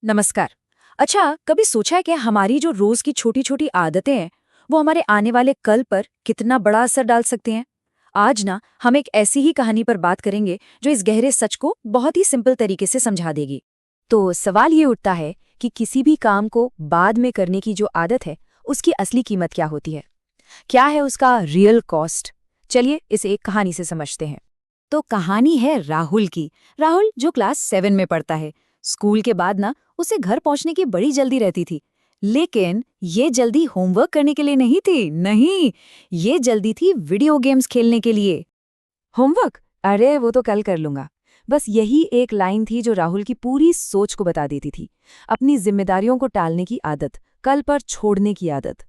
नमस्कार। अच्छा, कभी सोचा है कि हमारी जो रोज की छोटी छोटी आदतें हैं वो हमारे आने वाले कल पर कितना बड़ा असर डाल सकती हैं? आज ना हम एक ऐसी ही कहानी पर बात करेंगे जो इस गहरे सच को बहुत ही सिंपल तरीके से समझा देगी। तो सवाल ये उठता है कि किसी भी काम को बाद में करने की जो आदत है उसकी असली कीमत क्या होती है? क्या है उसका रियल कॉस्ट? चलिए इसे एक कहानी से समझते हैं। तो कहानी है राहुल की। राहुल जो क्लास 7 में पढ़ता है। स्कूल के बाद ना उसे घर पहुंचने की बड़ी जल्दी रहती थी। लेकिन ये जल्दी होमवर्क करने के लिए नहीं थी, नहीं, ये जल्दी थी वीडियो गेम्स खेलने के लिए। होमवर्क? अरे वो तो कल कर लूंगा। बस यही एक लाइन थी जो राहुल की पूरी सोच को बता देती थी। अपनी जिम्मेदारियों को टालने की आदत, कल पर छोड़ने की आदत।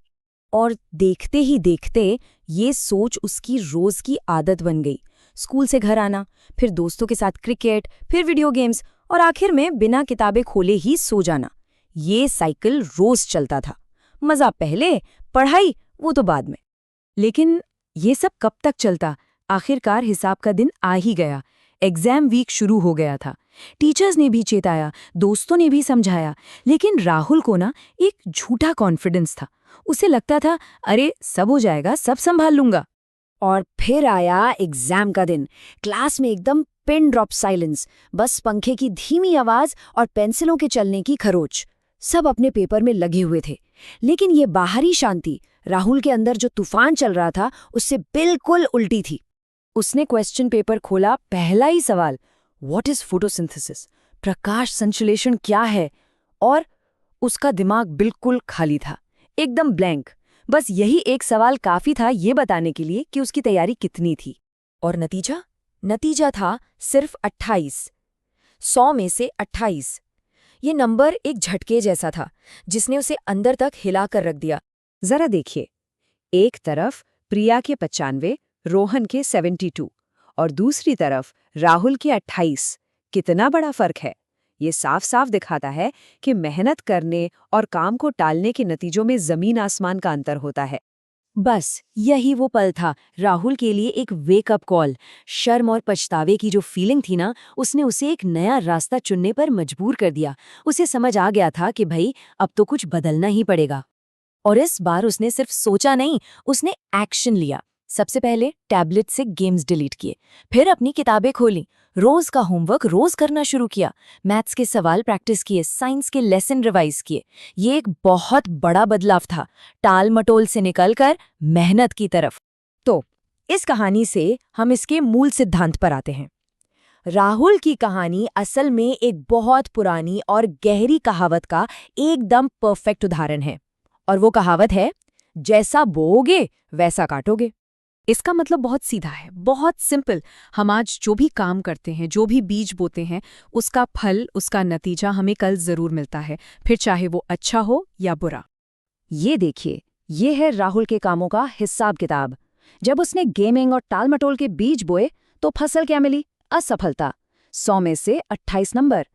और देखते ही देखते ये सोच उसकी रोज की आदत बन गई। स्कूल से घर आना, फिर दोस्तों के साथ क्रिकेट, फिर वीडियो गेम्स और आखिर में बिना किताबें खोले ही सो जाना। ये साइकिल रोज चलता था। मजा पहले, पढ़ाई वो तो बाद में। लेकिन ये सब कब तक चलता? आखिरकार हिसाब का दिन आ ही गया। एग्जाम वीक शुरू हो गया था। टीचर्स ने भी चेताया, दोस्तों ने भी समझाया, लेकिन राहुल को ना एक झूठा कॉन्फिडेंस था। उसे लगता था, अरे सब हो जाएगा, सब संभाल लूंगा। और फिर आया एग्जाम का दिन। क्लास में एकदम पिन ड्रॉप साइलेंस, बस पंखे की धीमी आवाज और पेंसिलों के चलने की खरोच। सब अपने पेपर में लगे हुए थे। लेकिन ये बाहरी शांति राहुल के अंदर जो तूफान चल रहा था उससे बिल्कुल उल्टी थी। उसने क्वेश्चन पेपर खोला, पहला ही सवाल, व्हाट इज फोटोसिंथेसिस? प्रकाश संश्लेषण क्या है? और उसका दिमाग बिल्कुल खाली था, एकदम ब्लैंक। बस यही एक सवाल काफी था ये बताने के लिए कि उसकी तैयारी कितनी थी। और नतीजा? नतीजा था सिर्फ 28। 100 में से 28। ये नंबर एक झटके जैसा था जिसने उसे अंदर तक हिलाकर रख दिया। जरा देखिए, एक तरफ प्रिया के 95, रोहन के 72 और दूसरी तरफ राहुल के 28। कितना बड़ा फर्क है! ये साफ साफ दिखाता है कि मेहनत करने और काम को टालने के नतीजों में जमीन आसमान का अंतर होता है। बस यही वो पल था राहुल के लिए, एक वेकअप कॉल। शर्म और पछतावे की जो फीलिंग थी ना, उसने उसे एक नया रास्ता चुनने पर मजबूर कर दिया। उसे समझ आ गया था कि भाई अब तो कुछ बदलना ही पड़ेगा। और इस बार उसने सिर्फ सोचा नहीं, उसने एक्शन लिया। सबसे पहले टैबलेट से गेम्स डिलीट किए, फिर अपनी किताबें खोली, रोज का होमवर्क रोज करना शुरू किया, मैथ्स के सवाल प्रैक्टिस किए, साइंस के लेसन रिवाइज किए। ये एक बहुत बड़ा बदलाव था, टाल मटोल से निकलकर मेहनत की तरफ। तो इस कहानी से हम इसके मूल सिद्धांत पर आते हैं। राहुल की कहानी असल में एक बहुत पुरानी और गहरी कहावत का एकदम परफेक्ट उदाहरण है। और वो कहावत है, जैसा बोओगे वैसा काटोगे। इसका मतलब बहुत सीधा है, बहुत सिंपल। हम आज जो भी काम करते हैं, जो भी बीज बोते हैं, उसका फल, उसका नतीजा हमें कल जरूर मिलता है, फिर चाहे वो अच्छा हो या बुरा। ये देखिए, ये है राहुल के कामों का हिसाब किताब। जब उसने गेमिंग और टालमटोल के बीज बोए तो फसल क्या मिली? असफलता, 100 में से 28 नंबर।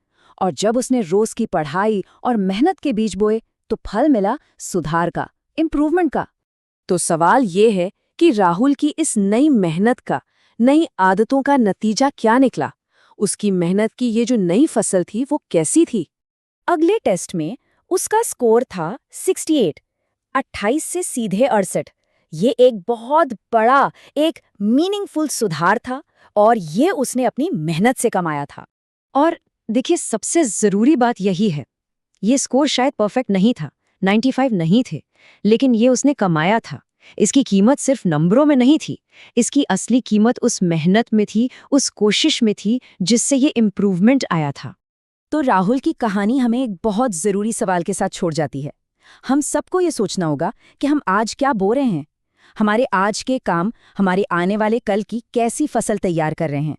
और जब उसने रोज की पढ़ाई और मेहनत के बीज बोए तो फल मिला सुधार का, इम्प्रूवमेंट का। तो सवाल ये है कि राहुल की इस नई मेहनत का, नई आदतों का नतीजा क्या निकला? उसकी मेहनत की ये जो नई फसल थी वो कैसी थी? अगले टेस्ट में उसका स्कोर था 68, 28 से सीधे 68। ये एक बहुत बड़ा, एक मीनिंगफुल सुधार था और ये उसने अपनी मेहनत से कमाया था। और देखिए, सबसे जरूरी बात यही है, ये स्कोर शायद परफेक्ट नहीं था, 95 नहीं थे, लेकिन ये उसने कमाया था। इसकी कीमत सिर्फ नंबरों में नहीं थी, इसकी असली कीमत उस मेहनत में थी, उस कोशिश में थी जिससे ये इम्प्रूवमेंट आया था। तो राहुल की कहानी हमें एक बहुत ज़रूरी सवाल के साथ छोड़ जाती है। हम सबको ये सोचना होगा कि हम आज क्या बो रहे हैं। हमारे आज के काम हमारे आने वाले कल की कैसी फसल तैयार कर रहे हैं।